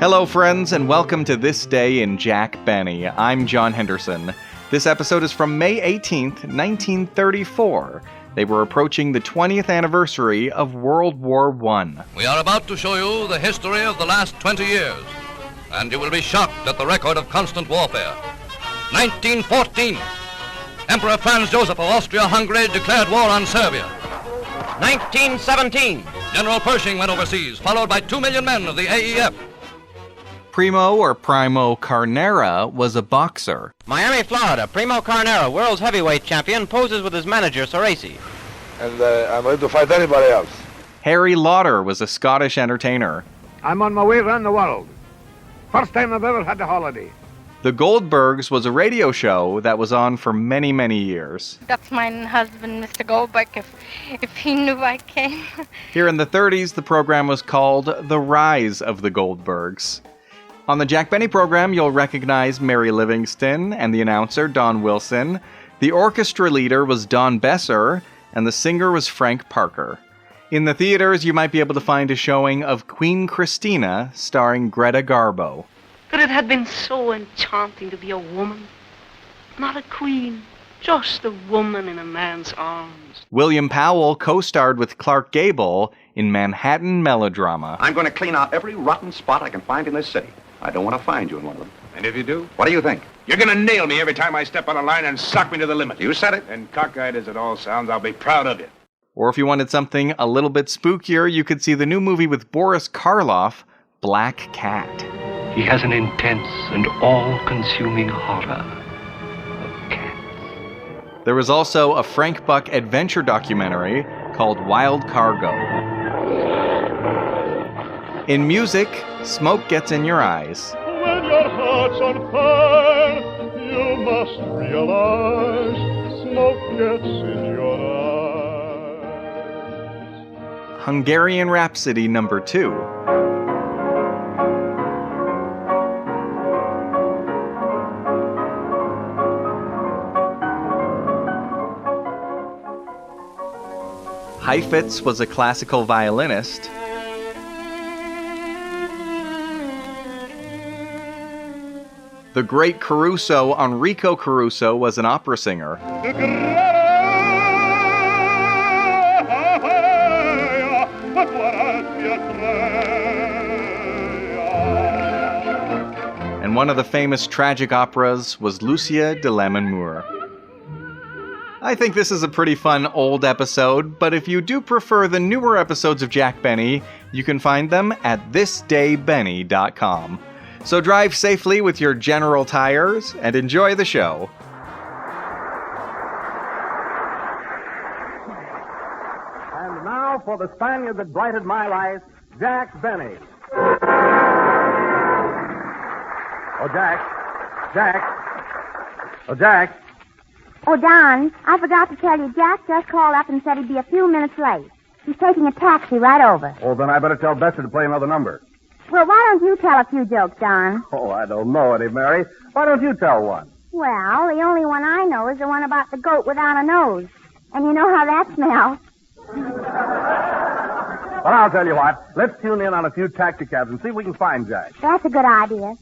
Hello, friends, and welcome to This Day in Jack Benny. I'm John Henderson. This episode is from May 18th, 1934. They were approaching the 20th anniversary of World War I. We are about to show you the history of the last 20 years, and you will be shocked at the record of constant warfare. 1914, Emperor Franz Joseph of Austria-Hungary declared war on Serbia. 1917, General Pershing went overseas, followed by 2 million men of the AEF. Primo or Primo Carnera was a boxer. Miami, Florida, Primo Carnera, world's heavyweight champion, poses with his manager, Soresi. And I'm ready to fight anybody else. Harry Lauder was a Scottish entertainer. I'm on my way around the world. First time I've ever had a holiday. The Goldbergs was a radio show that was on for many, many years. That's my husband, Mr. Goldberg, if he knew I came. Here in the 30s, the program was called The Rise of the Goldbergs. On the Jack Benny program, you'll recognize Mary Livingston and the announcer, Don Wilson. The orchestra leader was Don Besser, and the singer was Frank Parker. In the theaters, you might be able to find a showing of Queen Christina, starring Gretta Garbo. But it had been so enchanting to be a woman. Not a queen, just a woman in a man's arms. William Powell co-starred with Clark Gable in Manhattan Melodrama. I'm going to clean out every rotten spot I can find in this city. I don't want to find you in one of them. And if you do? What do you think? You're going to nail me every time I step on a line and sock me to the limit. You said it. And cockeyed as it all sounds, I'll be proud of you. Or if you wanted something a little bit spookier, you could see the new movie with Boris Karloff, Black Cat. He has an intense and all-consuming horror of cats. There was also a Frank Buck adventure documentary called Wild Cargo. In music, Smoke Gets in Your Eyes. When your heart's on fire, you must realize smoke gets in your eyes. Hungarian Rhapsody number 2. Heifetz was a classical violinist. The great Coruso, Enrico Coruso, was an opera singer. And one of the famous tragic operas was Lucia de Lammermoor. I think this is a pretty fun old episode, but if you do prefer the newer episodes of Jack Benny, you can find them at thisdaybenny.com. So drive safely with your General tires and enjoy the show. And now for the Spaniard that blighted my life, Jack Benny. Oh, Jack. Jack. Oh, Jack. Oh, Don, I forgot to tell you, Jack just called up and said he'd be a few minutes late. He's taking a taxi right over. Oh, then I better tell Besser to play another number. Well, why don't you tell a few jokes, Don? Oh, I don't know any, Mary. Why don't you tell one? Well, the only one I know is the one about the goat without a nose. And you know how that smells. Well, I'll tell you what. Let's tune in on a few taxicabs and see if we can find Jack. That's a good idea.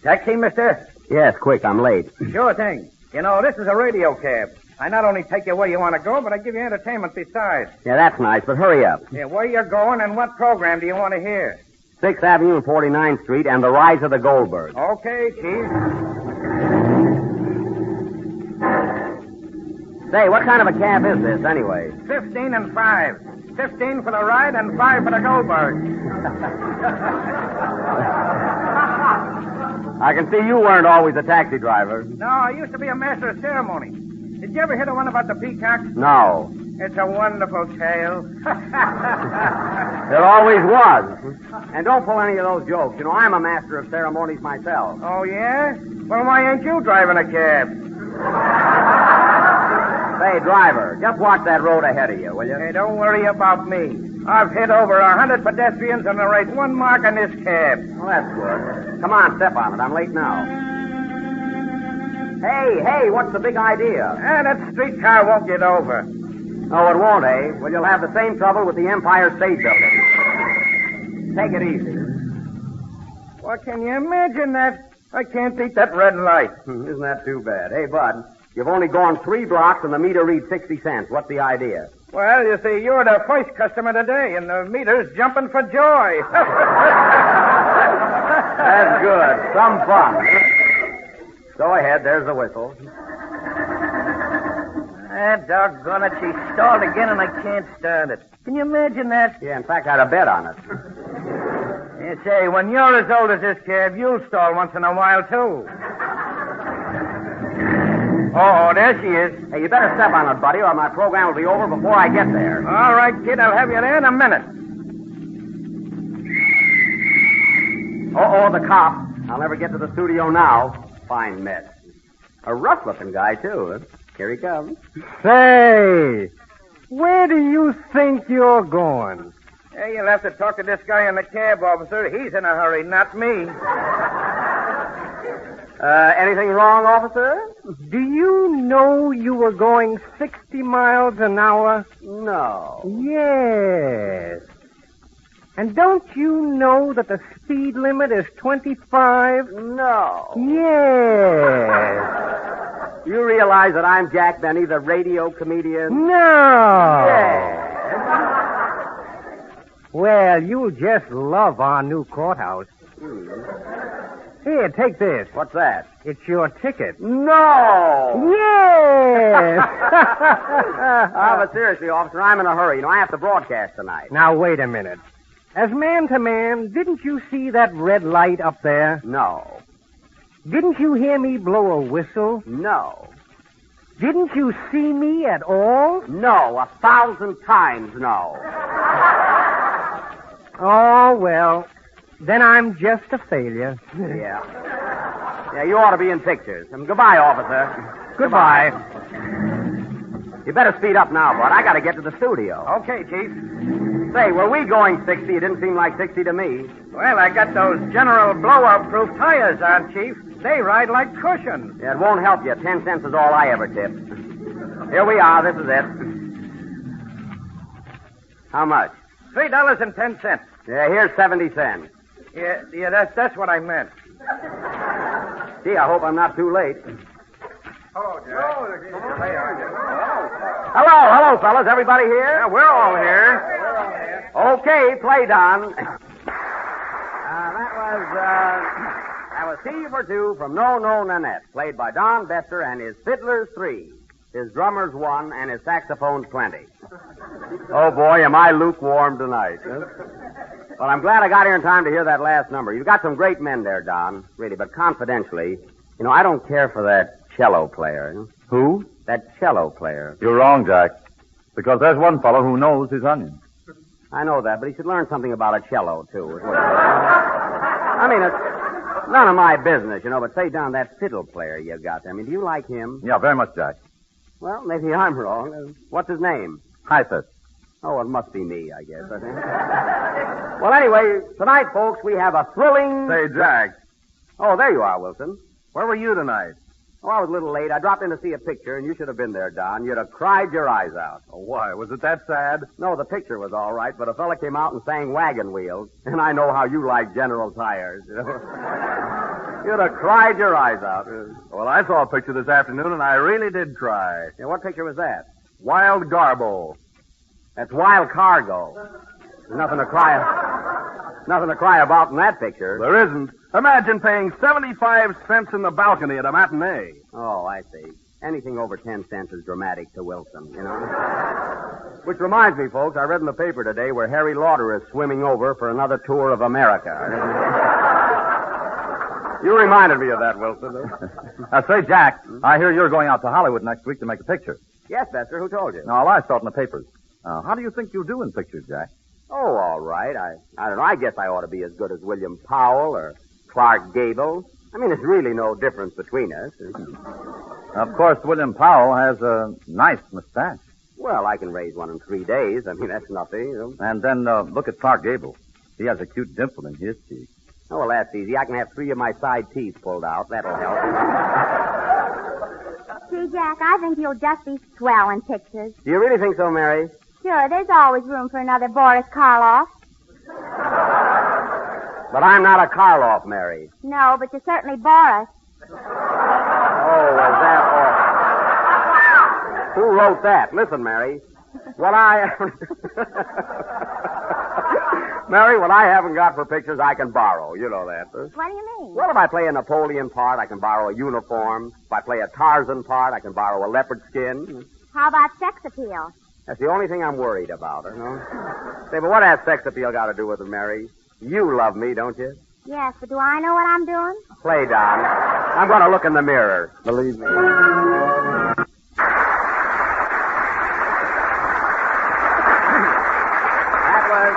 Taxi, mister? Yes, quick, I'm late. Sure thing. You know, this is a radio cab. I not only take you where you want to go, but I give you entertainment besides. Yeah, that's nice, but hurry up. Yeah, where you're going and what program do you want to hear? 6th Avenue and 49th Street and the Rise of the Goldbergs. Okay, Chief. Say, what kind of a cab is this, anyway? 15 and 5. 15 for the ride and 5 for the Goldbergs. I can see you weren't always a taxi driver. No, I used to be a master of ceremony. Did you ever hear the one about the peacock? No. It's a wonderful tale. There always was. And don't pull any of those jokes. You know, I'm a master of ceremonies myself. Oh, yeah? Well, why ain't you driving a cab? Say, driver, just watch that road ahead of you, will you? Hey, don't worry about me. I've hit over 100 pedestrians and there ain't one mark on this cab. Well, that's good. Come on, step on it. I'm late now. Hey, what's the big idea? That streetcar won't get over. Oh, it won't, eh? Well, you'll have the same trouble with the Empire State Building. take it easy. Well, can you imagine that? I can't beat that red light. Isn't that too bad? Hey, Bud, you've only gone 3 blocks and the meter reads 60 cents. What's the idea? Well, you see, you're the first customer today, and the meter's jumping for joy. That's good. Some fun. Go ahead. There's the whistle. Doggone it. She stalled again, and I can't stand it. Can you imagine that? Yeah, in fact, I'd have bet on it. You say, when you're as old as this cab, you'll stall once in a while, too. Oh, there she is. Hey, you better step on it, buddy, or my program will be over before I get there. All right, kid. I'll have you there in a minute. Uh-oh, the cop. I'll never get to the studio now. Fine mess. A rough-looking guy, too. Here he comes. Say, where do you think you're going? Hey, you'll have to talk to this guy in the cab, officer. He's in a hurry, not me. Anything wrong, officer? Do you know you were going 60 miles an hour? No. Yes. And don't you know that the speed limit is 25? No. Yes. You realize that I'm Jack Benny, the radio comedian? No. Yes. Well, you'll just love our new courthouse. Here, take this. What's that? It's your ticket. No! Yes! But seriously, officer, I'm in a hurry. You know, I have to broadcast tonight. Now, wait a minute. As man to man, didn't you see that red light up there? No. Didn't you hear me blow a whistle? No. Didn't you see me at all? No, 1,000 times no. Oh, well, then I'm just a failure. Yeah. Yeah, you ought to be in pictures. Goodbye, officer. Goodbye. You better speed up now, Bud. I got to get to the studio. Okay, Chief. Say, were we going 60? It didn't seem like 60 to me. Well, I got those General blowout-proof tires on, Chief. They ride like cushions. Yeah, it won't help you. 10 cents is all I ever tipped. Here we are. This is it. How much? $3.10. Yeah, here's 70 cents. Yeah, that's what I meant. Gee, I hope I'm not too late. Hello, Jack. Hello, fellas. Everybody here? Yeah, we're all here. Okay, play, Don. That was T for 2 from No No Nanette, played by Don Bester and his fiddlers 3, his drummers 1, and his saxophones 20. Oh, boy, am I lukewarm tonight. Huh? Well, I'm glad I got here in time to hear that last number. You've got some great men there, Don, really, but confidentially, you know, I don't care for that cello player. Who? That cello player. You're wrong, Jack. Because there's one fellow who knows his onions. I know that, but he should learn something about a cello, too. I mean, it's none of my business, you know, but say, Don, that fiddle player you got there, I mean, do you like him? Yeah, very much, Jack. Well, maybe I'm wrong. What's his name? Hyphus. Oh, it must be me, I guess. Well, anyway, tonight, folks, we have a thrilling... Say, Jack. Oh, there you are, Wilson. Where were you tonight? Oh, I was a little late. I dropped in to see a picture, and you should have been there, Don. You'd have cried your eyes out. Oh, why? Was it that sad? No, the picture was all right, but a fella came out and sang Wagon Wheels, and I know how you like General Tires. You know? You'd have cried your eyes out. Well, I saw a picture this afternoon, and I really did cry. Yeah, what picture was that? Wild Garbo. That's Wild Cargo. There's nothing to cry about in that picture. There isn't. Imagine paying 75 cents in the balcony at a matinee. Oh, I see. Anything over 10 cents is dramatic to Wilson, you know. Which reminds me, folks, I read in the paper today where Harry Lauder is swimming over for another tour of America. You reminded me of that, Wilson. Now, say, Jack, I hear you're going out to Hollywood next week to make a picture. Yes, Bester. Who told you? No, I saw it in the papers. How do you think you'll do in pictures, Jack? Oh, all right. I don't know. I guess I ought to be as good as William Powell or Clark Gable. I mean, there's really no difference between us. Of course, William Powell has a nice mustache. Well, I can raise one in 3 days. I mean, that's nothing, you know. And then look at Clark Gable. He has a cute dimple in his cheek. Oh, well, that's easy. I can have 3 of my side teeth pulled out. That'll help. See, Jack, I think you'll just be swell in pictures. Do you really think so, Mary? Sure, there's always room for another Boris Karloff. But I'm not a Karloff, Mary. No, but you're certainly Boris. Oh, is that all? Who wrote that? Listen, Mary. Mary, what I haven't got for pictures, I can borrow. You know that. What do you mean? Well, if I play a Napoleon part, I can borrow a uniform. If I play a Tarzan part, I can borrow a leopard skin. How about sex appeal? That's the only thing I'm worried about, you know. Say, but what has sex appeal got to do with it, Mary? You love me, don't you? Yes, but do I know what I'm doing? Play, Don. I'm going to look in the mirror. Believe me.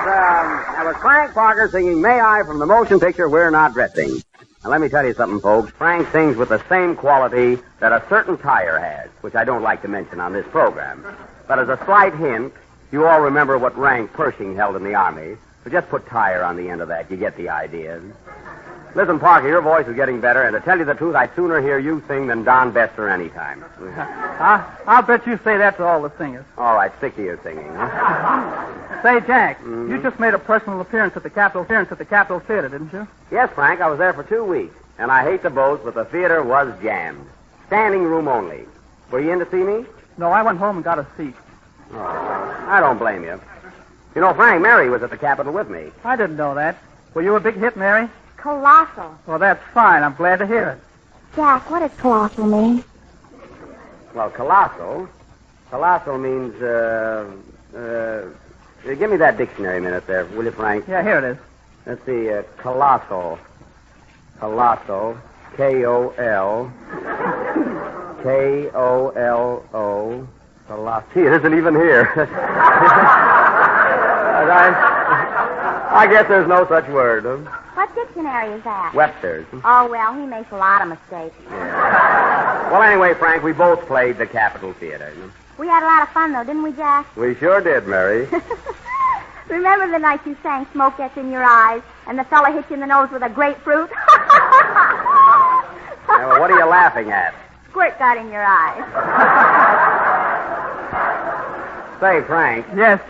That was Frank Parker singing May I from the motion picture We're Not Dressing. Now, let me tell you something, folks. Frank sings with the same quality that a certain tire has, which I don't like to mention on this program. But as a slight hint, you all remember what rank Pershing held in the Army. So just put tire on the end of that. You get the idea. Listen, Parker, your voice is getting better, and to tell you the truth, I'd sooner hear you sing than Don Bester any time. I'll bet you say that to all the singers. All right, stick to your singing. Say, Jack, you just made a personal appearance at the Capitol Theater, didn't you? Yes, Frank, I was there for 2 weeks, and I hate to boast, but the theater was jammed. Standing room only. Were you in to see me? No, I went home and got a seat. Oh, I don't blame you. You know, Frank, Mary was at the Capitol with me. I didn't know that. Were you a big hit, Mary? Colossal. Well, that's fine. I'm glad to hear it. Jack, what does colossal mean? Well, colossal means, give me that dictionary a minute there, will you, Frank? Yeah, here it is. Let's see, colossal, K-O-L, K-O-L-O, colossal. Gee, it isn't even here. I guess there's no such word. Huh? What dictionary is that? Webster's. Oh, well, he makes a lot of mistakes. Yeah. Well, anyway, Frank, we both played the Capitol Theater. We had a lot of fun, though, didn't we, Jack? We sure did, Mary. Remember the night you sang Smoke Gets in Your Eyes and the fella hit you in the nose with a grapefruit? Yeah, well, what are you laughing at? Squirt got in your eyes. Say, Frank. Yes,